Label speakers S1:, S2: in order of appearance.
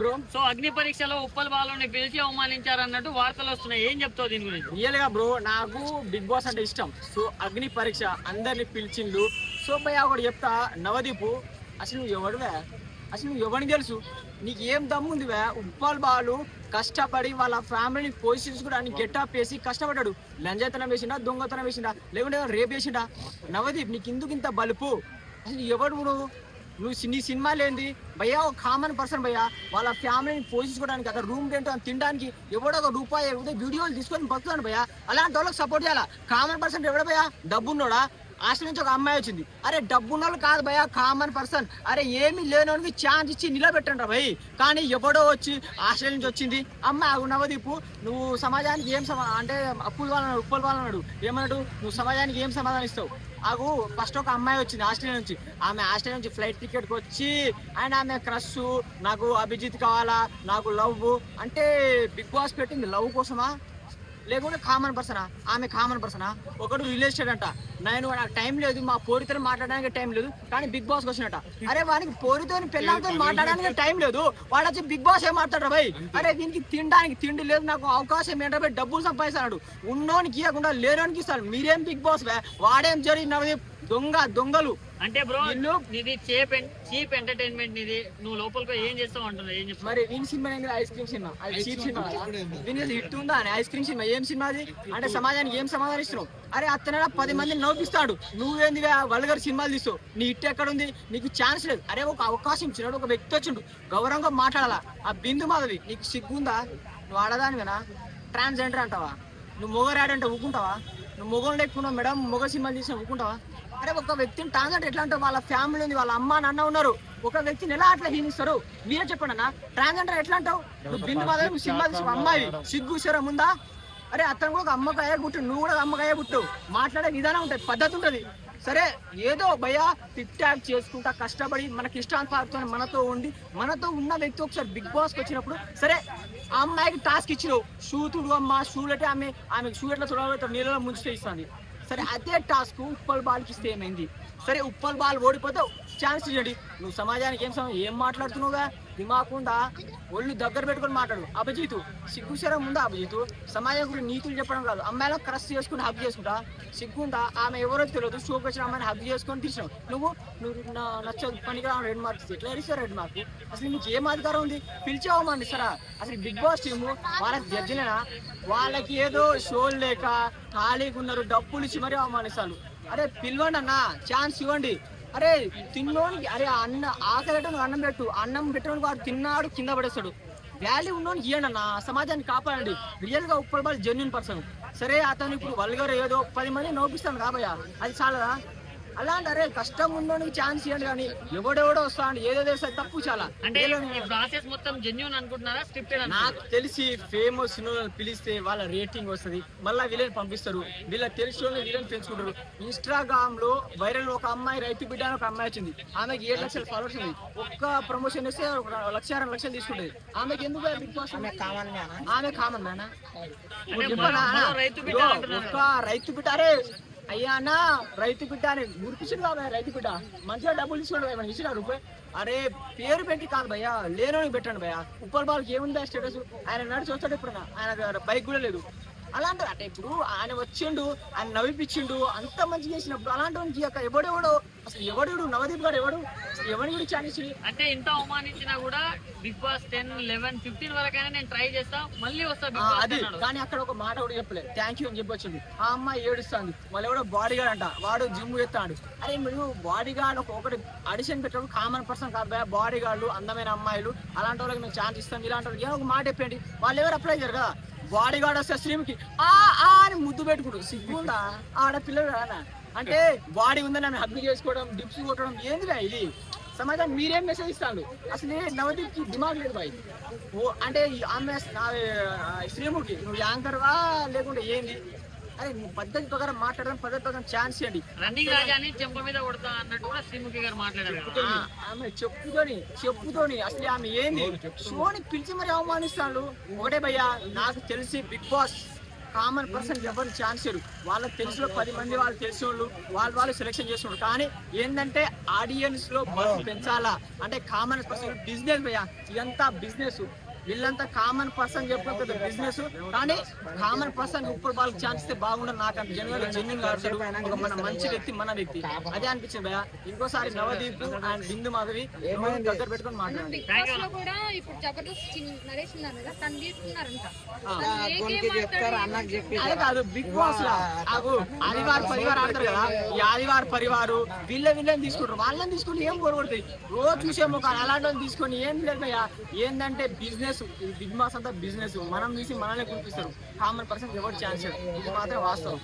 S1: Bro
S2: so అగ్ని పరీక్షలో ఉప్పల్ బాలుని పిలిచి అవమానించారు అన్నట్టు వార్తలు వస్తున్నాయి. ఏం చెప్తావు దీని గురించి?
S1: రియల్ గా బ్రో నాకు బిగ్ బాస్ అంటే ఇష్టం. సో అగ్ని పరీక్ష అందరిని పిలిచిండు. సో భయ్య ఒకటి చెప్తా, నవదీపు అసలు నువ్వు ఎవడువే? అసలు నువ్వు ఎవరిని తెలుసు? నీకు ఏం దమ్ముందివే? ఉప్పల్ బాలు కష్టపడి వాళ్ళ ఫ్యామిలీని పోషించుకోవడానికి గెటప్ వేసి కష్టపడ్డాడు. లంజతనం వేసిండా, దొంగతనం వేసిండా, లేకుంటే రేపు వేసిండా? నవదీప్ నీకు ఇందుకు ఇంత బలుపు? అసలు ఎవడు నువ్వు నీ సినిమాలు ఏంది భయ్యా? ఒక కామన్ పర్సన్ భయ్యా, వాళ్ళ ఫ్యామిలీని పోషించుకోవడానికి అక్కడ రూమ్ రెంట్ తినడానికి ఎవడో ఒక రూపాయి వీడియోలు తీసుకొని బతుకుతాను భయ్యా. అలాంటి వాళ్ళకి సపోర్ట్ చేయాలా? కామన్ పర్సన్ ఎవడ భయ్యా? డబ్బున్నోడా? హాస్టల్ నుంచి ఒక అమ్మాయి వచ్చింది. అరే డబ్బున్నోళ్ళు కాదు భయ్యా, కామన్ పర్సన్. అరే ఏమి లేనోనికి ఛాన్స్ ఇచ్చి నిలబెట్టండి భయ్. కానీ ఎవడో వచ్చి హాస్టల్ నుంచి వచ్చింది అమ్మాయి నవదీపు, నువ్వు సమాజానికి ఏం అంటే ఉప్పల్ వాళ్ళన్నాడు ఏమన్నాడు, నువ్వు సమాజానికి ఏం సమాధానం ఇస్తావు? ఆగు, ఫస్ట్ ఒక అమ్మాయి వచ్చింది ఆస్ట్రేలియా నుంచి. ఆమె ఆస్ట్రేలియా నుంచి ఫ్లైట్ టికెట్కి వచ్చి అండ్ ఆమె క్రష్, నాకు అభిజిత్ కావాలా, నాకు లవ్ అంటే బిగ్ బాస్ పెట్టింది లవ్ కోసమా లేకుంటే కామన్ పర్సనా? ఆమె కామన్ పర్సనా? ఒకడు రిలేషన్ అంట, నాకు టైం లేదు, మా పోరితో మాట్లాడడానికి టైం లేదు, కానీ బిగ్ బాస్కి వచ్చినట్ట. అరే వానికి పోరితో పెళ్ళాంతో మాట్లాడడానికి టైం లేదు, వాడు వచ్చి బిగ్ బాస్ ఏం మాట్లాడరా భయ్? అరే దీనికి తినడానికి తిండి లేదు, నాకు అవకాశం ఏంటో డబ్బులు సంపాదిస్తాడు. ఉన్నోనికి ఇవ్వకుండా లేనోనికి ఇస్తాడు. మీరేం బిగ్ బాస్ వాడేం జరిగినది? దొంగలు
S2: అంటే బ్రో నీది చీప్ ఎంటర్టైన్మెంట్ నీది, నువ్వు లోపలికి ఏం చేస్తావు అంటున్నావు? ఏం చెప్తావు
S1: మరి వీని సినిమా ఐస్ క్రీమ్ సినిమా, అది చీప్ సినిమా. దీని హిట్ ఉందా అని ఐస్ క్రీమ్ సినిమా? ఏం సినిమా అది? అంటే సమాజానికి ఏం సమాధానం ఇస్తున్నావు? అరే అతను 10 మందిని నవ్విస్తాడు, నువ్వేంది వల్గర్ సినిమాలు తీస్తావు? నీ హిట్ ఎక్కడ ఉంది? నీకు ఛాన్స్ లేదు. అరే ఒక అవకాశం ఇచ్చినాడు, ఒక వ్యక్తి వచ్చిండు, గౌరవంగా మాట్లాడాలా. ఆ బిందు మాధవి నీకు సిగ్గుందా? నువ్వు ఆడదానివేనా? ట్రాన్స్జెండర్ అంటావా? నువ్వు మొగరాడంటే ఊకుంటావా? నువ్వు మొగలు లేకున్నావు మేడం, మొగ సినిమాలు తీసిన ఊకుంటావా? అరే ఒక వ్యక్తిని ట్రాన్స్జెండర్ ఎట్లా అంటే వాళ్ళ ఫ్యామిలీ ఉంది, వాళ్ళ అమ్మ నాన్న ఉన్నారు, ఒక వ్యక్తిని ఎలా అట్లా హీనిస్తారు? మీరే చెప్పండి అన్న, ట్రాన్స్జెండర్ ఎట్లా అంటావు? నువ్వు బిందు మాధవి సినిమా తీసి అమ్మాయి సిగ్గు శరం ఉందా? అరే అతను కూడా ఒక అమ్మకాయ పుట్టు, నువ్వు కూడా అమ్మకాయ పుట్టు. మాట్లాడే విధానం ఉంటుంది, పద్ధతి ఉంటుంది. సరే ఏదో భయ టిక్ టాక్ చేసుకుంటా కష్టపడి మనకి ఇష్టానుసారంతో మనతో ఉండి మనతో ఉన్న వ్యక్తి ఒకసారి బిగ్ బాస్కి వచ్చినప్పుడు సరే ఆ అమ్మాయికి టాస్క్ ఇచ్చినావు, షూ తుడు అమ్మ, షూలు అంటే ఆమె షూ ఎట్లా తుడవతో నీళ్ళలో ముంచితే ఇస్తుంది. సరే అదే టాస్క్ ఉప్పల్ బాల్కి ఇస్తే ఏమైంది? సరే ఉప్పల్ బాల్ ఓడిపోతే ఛాన్స్ ఇవ్వండి. నువ్వు సమాజానికి ఏం మాట్లాడుతున్నావుగా? దిమాకుండా ఒళ్ళు దగ్గర పెట్టుకొని మాట్లాడు. అభిజితు సిగ్గుశరం ఉందా? అభిజితు సమాజం గురించి నీతులు చెప్పడం కాదు, అమ్మాయిలో క్రష్ చేసుకుని హగ్ చేసుకుంటా సిగ్గుందా? ఆమె ఎవరో తెలియదు, షోకి వచ్చిన అమ్మాయిని హగ్ చేసుకొని తీసినావు. నువ్వు నచ్చదు పనికిరా 2 మార్క్స్ ఎట్లా ఇస్తారు? 2 మార్కులు అసలు నీకు ఏం అధికారం ఉంది? పిలిచేవమండి సరా? అసలు బిగ్ బాస్ టీము వాళ్ళకి జడ్జిలేనా? వాళ్ళకి ఏదో షోలు లేక ఖాళీగా ఉన్నారు, డబ్బులు ఇచ్చి మరీ అవమానిస్తాను. అరే పిలవండి అన్న, ఛాన్స్ ఇవ్వండి. అరే తిన్నోనికి, అరే అన్న ఆకలి అన్నం పెట్టు, అన్నం పెట్టడానికి వాడు తిన్నాడు కింద పడేస్తాడు. వాల్యూ ఉన్నోనికి ఇవ్వండి అన్న, సమాజాన్ని కాపాడండి. రియల్ గా ఉప్పల్ బాల్ జెన్యున్ పర్సన్. సరే అతను ఇప్పుడు వల్గర్ ఏదో 10 మంది నవ్విస్తాను కాబోయా, అది చాలదా? అలాంటి అరే కష్టం ఉన్నోనికి ఛాన్స్ ఇవ్వండి. కానీ ఎవడెవడో వస్తాడు ఏదో తప్పు. చాలా
S2: అంటే ప్రాసెస్ మొత్తం జెన్యూన్ అనుకుంటున్నారా? స్క్రిప్టెడ్?
S1: నాకు తెలిసి ఫేమస్ పిలిస్తే వాళ్ళ రేటింగ్ వస్తుంది, మళ్ళీ వీళ్ళని పంపిస్తారు, వీళ్ళకి తెలిసి వీళ్ళని పెంచుకుంటారు. ఇన్స్టాగ్రామ్ లో వైరల్ ఒక అమ్మాయి రైతు బిడ్డ అని ఒక అమ్మాయి వచ్చింది, ఆమెకి 7 లక్షల ఫాలోవర్స్ ఉంది. ఒక్క ప్రమోషన్ ఇస్తే 1 లక్ష 2 లక్షలు తీసుకుంటుంది. ఆమెకి ఎందుకు బిగ్ బాస్? ఆమె కామన్ మ్యానా? ఒక్క రైతు బిడ్డ. అరే అయ్యా అన్న రైతు బిడ్డ అని గుర్తించాడు బాబాయ్, రైతు బిడ్డ మంచిగా డబ్బులు తీసుకోండి భయ, మనకి ఇచ్చిన రూపాయి. అరే పేరు పెట్టి కాదు భయ్యా, లేనోని పెట్టండి భయ్యా. ఉప్పల్ బాల్కి ఏముందా స్టేటస్? ఆయన నడిచి వస్తాడు, ఇప్పుడు ఆయన బైక్ కూడా లేదు. అలాంటి అంటే ఇప్పుడు ఆయన వచ్చిండు, ఆయన నవ్విపించిండు, అంత మంచిగా చేసినప్పుడు అలాంటి వానికి ఎవడెవడో అసలు ఎవడు నవదీప్ గారు ఎవరిని కూడా ఛాన్స్
S2: అంటే ఇంత అవమానించినా కూడా బిగ్ బాస్ 10, 11, 15 వరకైనా నేను ట్రై చేస్తా, మళ్ళీ వస్తా
S1: అది. కానీ అక్కడ ఒక మాట కూడా చెప్పలేదు, థ్యాంక్ యూ అని చెప్పొచ్చింది. ఆ అమ్మాయి ఏడుస్తుంది, వాళ్ళు ఎవడో బాడీ గార్డ్ అంట, వాడు జిమ్ చేస్తాడు. అరే మీరు బాడీ గార్డ్ ఒకటి అడిషన్ పెట్టాడు, కామన్ పర్సన్ కాదు భయ. బాడీ గార్డులు అందమైన అమ్మాయిలు అలాంటి వాళ్ళకి మేము ఛాన్స్ ఇస్తాం, ఇలాంటి వాళ్ళకి ఏదో ఒక మాట చెప్పండి. వాళ్ళు ఎవరు అప్లై చేయరు కదా. బాడీ గార్డ్ వస్తే శ్రీముకి అని ముద్దు పెట్టుకుంటు సిగ్గుందా? ఆడపిల్లలు అంటే బాడీ ఉందని ఆమె హగ్గు చేసుకోవడం, డిప్స్ కొట్టడం ఏందిగా ఇది? సమాజాన్ని మీరేం మెసేజ్ ఇస్తాడు? అసలు నవదీప్కి దిమాగ్ లేదు బాయ్. అంటే ఆమె శ్రీముఖి నువ్వు యాంకర్వా లేకుంటే ఏంది? అరే పద్ధతి ప్రకారం మాట్లాడడం, పద్ధతి ప్రకారం ఛాన్స్ ఇవ్వండి.
S2: రన్నింగ్ రాజాని చెంప మీద కొడతా అన్నట్టు కూడా శ్రీముఖి గారు మాట్లాడారు.
S1: ఆమె చెప్పుతోని అసలు ఆమె ఏంది? షోని పిలిచి మరి అవమానిస్తాడు. ఒకటే భయ్యా, నాకు తెలిసి బిగ్ బాస్ కామన్ పర్సన్ ఎవరు ఛాన్స్ ఇవ్వరు. వాళ్ళకి తెలిసిన 10 మంది వాళ్ళు తెలిసిన వాళ్ళు సెలెక్షన్ చేస్తున్నారు. కానీ ఏంటంటే ఆడియన్స్ లో బస్ పెంచాలా అంటే కామన్ పర్సన్ బిజినెస్ భయ్యా, ఇదంతా బిజినెస్. వీళ్ళంతా కామన్ పర్సన్ చెప్పిన బిజినెస్, కానీ కామన్ పర్సన్ ఇప్పుడు వాళ్ళకి ఛాన్స్ ఇస్తే బాగుండదు. నాకు అంత జెన్యున్ ఆడతాడు ఒక మన మంచి వ్యక్తి, మన వ్యక్తి, అదే అనిపించింది భయ్యా. ఇంకోసారి నవదీప్ అండ్ బిందు మాధవి దగ్గర పెట్టుకొని మాట్లాడండి.
S3: బిగ్ బాస్ లో కూడా ఇప్పుడు జబర్దస్త్ నరేష్ ఉన్నారు కదా, తను తీసుకున్నారంట.
S1: అదే కాదు బిగ్ బాస్ లా ఆదివారం పరివారం ఆడతారు కదా, ఈ ఆదివారం పరివారు వీళ్ళని తీసుకుంటారు. వాళ్ళని తీసుకుని ఏం కోరగొడతాయి రోజు చూసేమో, కానీ అలాంటి వాళ్ళు తీసుకొని ఏం లేదు భయ్యా. ఏంటంటే బిజినెస్, బిగ్ బాస్ అంతా బిజినెస్. మనం చూసి మనల్ని గుర్తిస్తారు. కామన్ పర్సన్ ఎవరు ఛాన్స్, ఇది మాత్రం వాస్తవం.